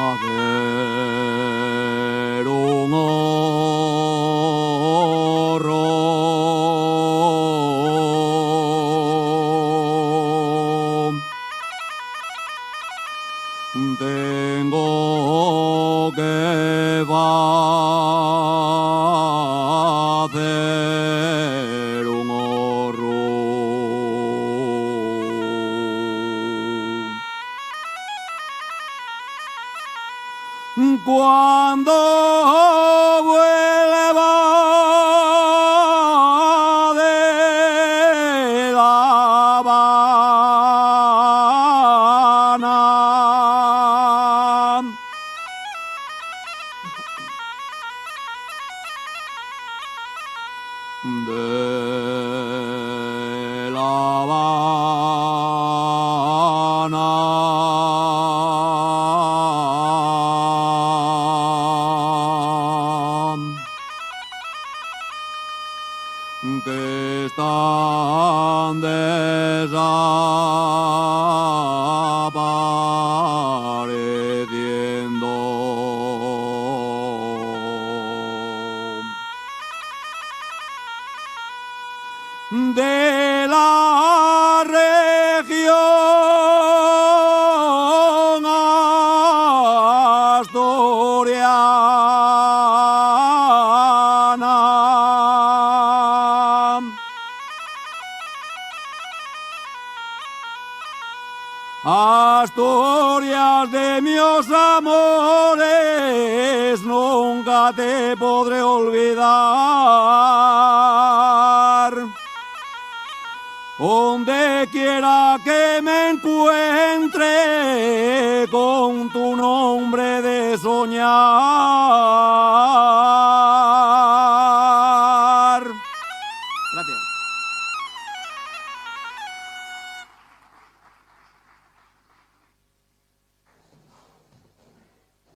haber un horror. Tengo que hacer un horror. Cuando vuelva de La Habana, de La Habana, que están desapareciendo. De la región asturiana, Asturias de mis amores, nunca te podré olvidar. Donde quiera que me encuentre, con tu nombre de soñar.